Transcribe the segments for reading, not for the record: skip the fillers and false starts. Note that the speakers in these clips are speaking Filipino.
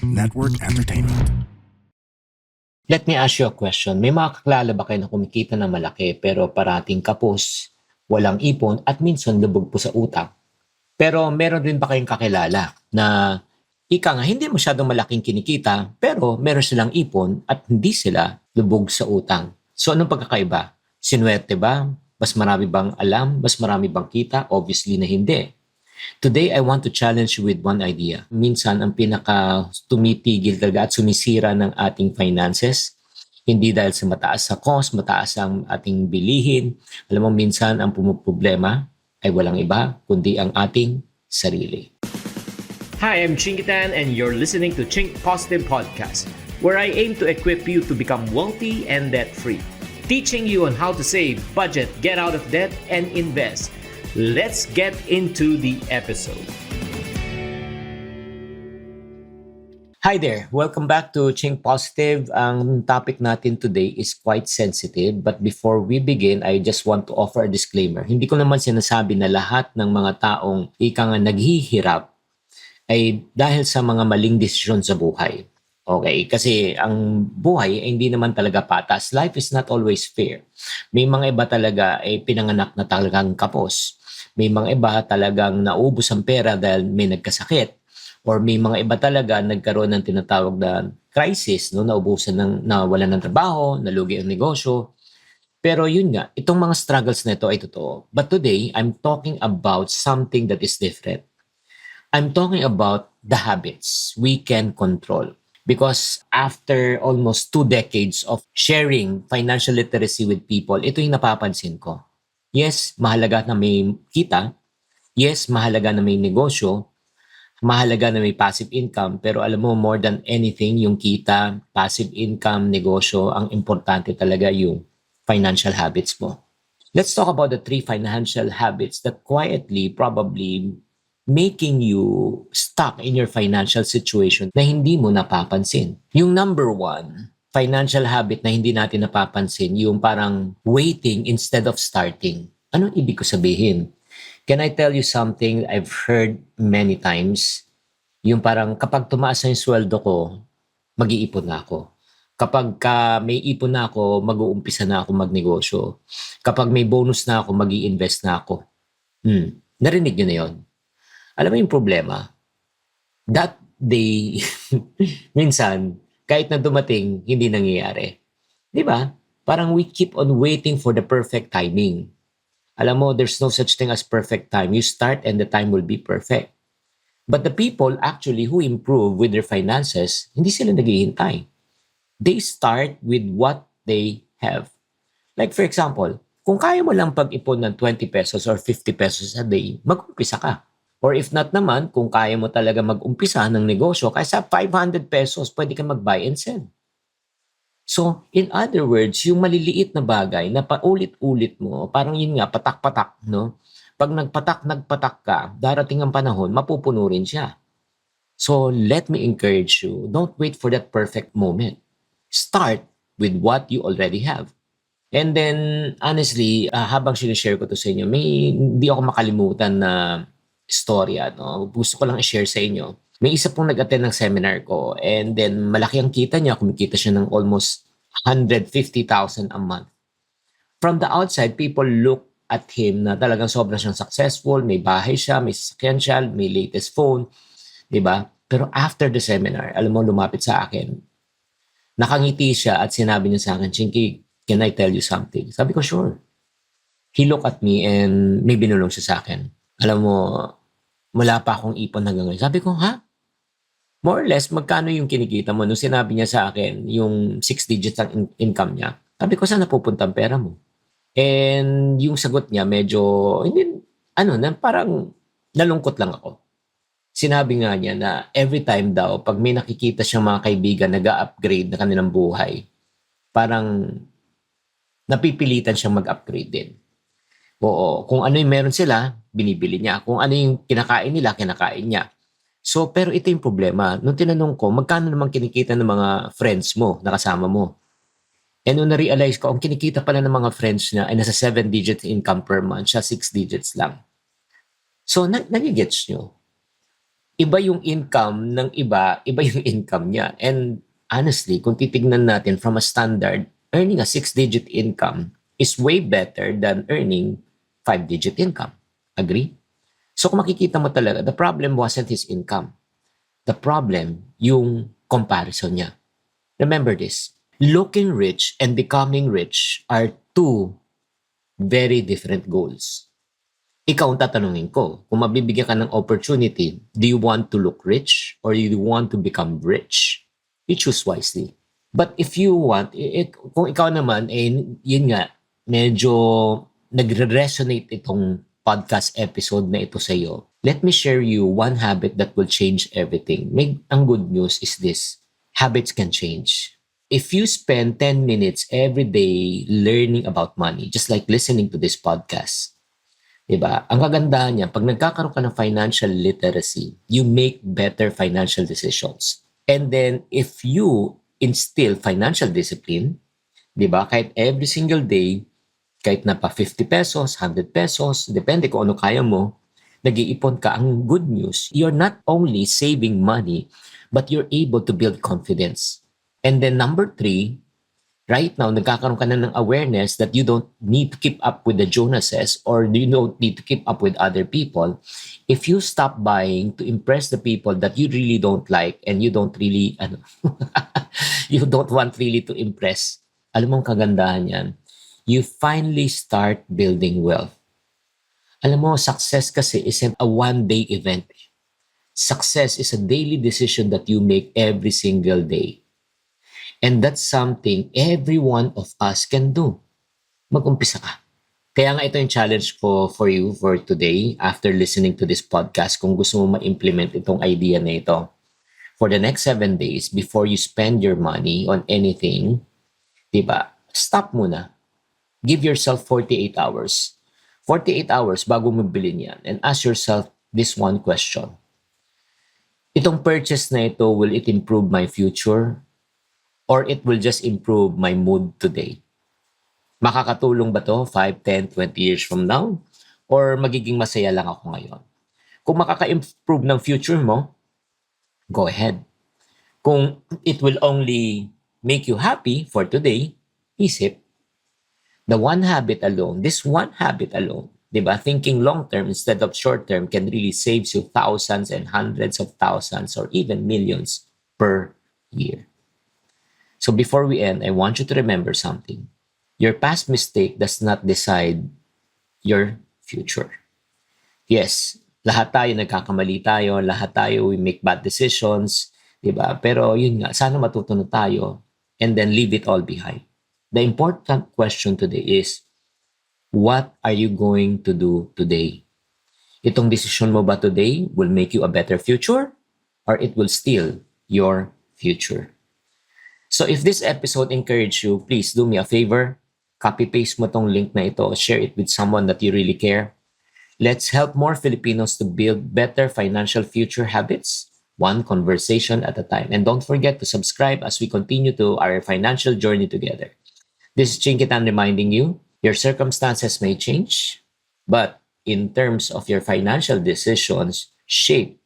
Network Entertainment. Let me ask you a question. May mga kakilala ba kayo na kumikita ng malaki pero parating kapos, walang ipon at minsan lubog po sa utang? Pero meron din ba kayong kakilala na ika nga hindi masyadong malaking kinikita pero meron silang ipon at hindi sila lubog sa utang? So anong pagkakaiba? Sinuwerte ba? Mas marami bang alam? Mas marami bang kita? Obviously na hindi. Today, I want to challenge you with one idea. Minsan, ang pinaka tumitigil talaga at sumisira ng ating finances, hindi dahil sa mataas sa cost, mataas ang ating bilihin. Alam mo, minsan ang pumuproblema ay walang iba, kundi ang ating sarili. Hi, I'm Chingitan and you're listening to Chink Positive Podcast, where I aim to equip you to become wealthy and debt-free. Teaching you on how to save, budget, get out of debt, and invest. Let's get into the episode. Hi there! Welcome back to Chink Positive. Ang topic natin today is quite sensitive, but before we begin, I just want to offer a disclaimer. Hindi ko naman sinasabi na lahat ng mga taong ika nga naghihirap ay dahil sa mga maling desisyon sa buhay. Okay? Kasi ang buhay ay hindi naman talaga patas. Life is not always fair. May mga iba talaga ay pinanganak na talagang kapos. May mga iba talagang naubos ang pera dahil may nagkasakit. Or may mga iba talaga nagkaroon ng tinatawag na crisis, no? Naubusan nawalan ng trabaho, nalugi ang negosyo. Pero yun nga, itong mga struggles na ito ay totoo. But today, I'm talking about something that is different. I'm talking about the habits we can control. Because after almost 2 decades of sharing financial literacy with people, ito yung napapansin ko. Yes, mahalaga na may kita. Yes, mahalaga na may negosyo. Mahalaga na may passive income. Pero alam mo, more than anything, yung kita, passive income, negosyo, ang importante talaga yung financial habits mo. Let's talk about the 3 financial habits that quietly probably making you stuck in your financial situation na hindi mo napapansin. Yung number 1, financial habit na hindi natin napapansin, yung parang waiting instead of starting. Anong ibig ko sabihin? Can I tell you something I've heard many times? Yung parang kapag tumaas na yung sweldo ko, mag-iipon na ako. Kapag may ipon na ako, mag-uumpisa na ako magnegosyo. Kapag may bonus na ako, mag-i-invest na ako. Narinig nyo na yun? Alam mo yung problema? That day, minsan, kahit na dumating, hindi nangyayari. Di ba? Parang we keep on waiting for the perfect timing. Alam mo, there's no such thing as perfect time. You start and the time will be perfect. But the people actually who improve with their finances, hindi sila naghihintay. They start with what they have. Like for example, kung kaya mo lang pag-ipon ng 20 pesos or 50 pesos a day, mag-umpisa ka. Or if not naman, kung kaya mo talaga mag-umpisa ng negosyo, kaysa 500 pesos, pwede ka mag-buy and sell. So, in other words, yung maliliit na bagay na paulit-ulit mo, parang yun nga, patak-patak, no? Pag nagpatak ka, darating ang panahon, mapupuno rin siya. So, let me encourage you, don't wait for that perfect moment. Start with what you already have. And then, honestly, habang sinishare ko to sa inyo, hindi ako makalimutan na storya, no? Gusto ko lang i-share sa inyo. May isa pong nag-attend ng seminar ko and then malaki ang kita niya. Kumikita siya ng almost 150,000 a month. From the outside, people look at him na talagang sobrang siyang successful. May bahay siya, may sasakyan siya, may latest phone. Diba? Pero after the seminar, alam mo, lumapit sa akin. Nakangiti siya at sinabi niya sa akin, Chinky, can I tell you something? Sabi ko, sure. He looked at me and may binulong siya sa akin. Alam mo, wala pa akong ipon hanggang ngayon. Sabi ko, ha? More or less, magkano yung kinikita mo? Nung sinabi niya sa akin, yung 6 digits ang income niya, sabi ko, saan napupunta ang pera mo? And yung sagot niya, medyo, hindi, parang nalungkot lang ako. Sinabi nga niya na every time daw, pag may nakikita siyang mga kaibigan nag-upgrade na kanilang buhay, parang napipilitan siyang mag-upgrade din. Oo, kung ano yung meron sila, binibili niya. Kung ano yung kinakain nila, kinakain niya. So, pero ito yung problema. Nung tinanong ko, magkano naman kinikita ng mga friends mo, nakasama mo? And nung na-realize ko, ang kinikita pala ng mga friends niya ay nasa 7 digits income per month, siya 6 digits lang. So, nagigets nyo. Iba yung income ng iba yung income niya. And honestly, kung titignan natin from a standard, earning a 6-digit income is way better than earning 5-digit income. Agree? So kung makikita mo talaga, the problem wasn't his income. The problem, yung comparison niya. Remember this, looking rich and becoming rich are two very different goals. Ikaw ang tatanungin ko, kung mabibigyan ka ng opportunity, do you want to look rich or do you want to become rich? You choose wisely. But if you want, kung ikaw naman, yun nga, medyo nagre-resonate itong podcast episode na ito sa iyo, let me share you one habit that will change everything. Ang good news is this, habits can change. If you spend 10 minutes every day learning about money, just like listening to this podcast, diba? Ang kagandahan niya, pag nagkakaroon ka ng financial literacy, you make better financial decisions. And then, if you instill financial discipline, diba? Kahit every single day, kahit na pa 50 pesos, 100 pesos, depende kung ano kaya mo, nag-iipon ka. Ang good news, you're not only saving money, but you're able to build confidence. And then number 3, right now, nagkakaroon ka na ng awareness that you don't need to keep up with the Jonases or you don't need to keep up with other people. If you stop buying to impress the people that you really don't like and you don't really, you don't want really to impress, alam mo ang kagandahan yan, you finally start building wealth. Alam mo, success kasi isn't a one-day event. Success is a daily decision that you make every single day. And that's something every one of us can do. Mag-umpisa ka. Kaya nga ito yung challenge ko for you for today after listening to this podcast. Kung gusto mo ma-implement itong idea na ito, for the next 7 days before you spend your money on anything, diba, stop muna. Give yourself 48 hours. 48 hours bago mo bilhin yan. And ask yourself this one question. Itong purchase na ito, will it improve my future? Or it will just improve my mood today? Makakatulong ba to 5, 10, 20 years from now? Or magiging masaya lang ako ngayon? Kung makaka-improve ng future mo, go ahead. Kung it will only make you happy for today, isip. The one habit alone, this one habit alone, diba? Thinking long-term instead of short-term can really save you thousands and hundreds of thousands or even millions per year. So before we end, I want you to remember something. Your past mistake does not decide your future. Yes, lahat tayo nagkakamali tayo, lahat tayo we make bad decisions, diba? Pero yun nga, sana matutunan tayo and then leave it all behind. The important question today is, what are you going to do today? Itong decision mo ba today will make you a better future or it will steal your future? So if this episode encouraged you, please do me a favor. Copy-paste mo tong link na ito. Share it with someone that you really care. Let's help more Filipinos to build better financial future habits, one conversation at a time. And don't forget to subscribe as we continue to our financial journey together. This is Chinkitan reminding you, your circumstances may change, but in terms of your financial decisions, shape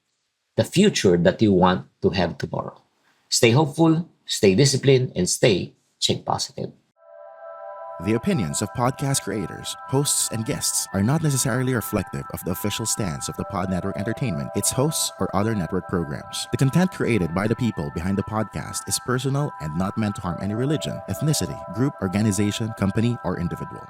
the future that you want to have tomorrow. Stay hopeful, stay disciplined, and stay Chink Positive. The opinions of podcast creators, hosts, and guests are not necessarily reflective of the official stance of the Pod Network Entertainment, its hosts, or other network programs. The content created by the people behind the podcast is personal and not meant to harm any religion, ethnicity, group, organization, company, or individual.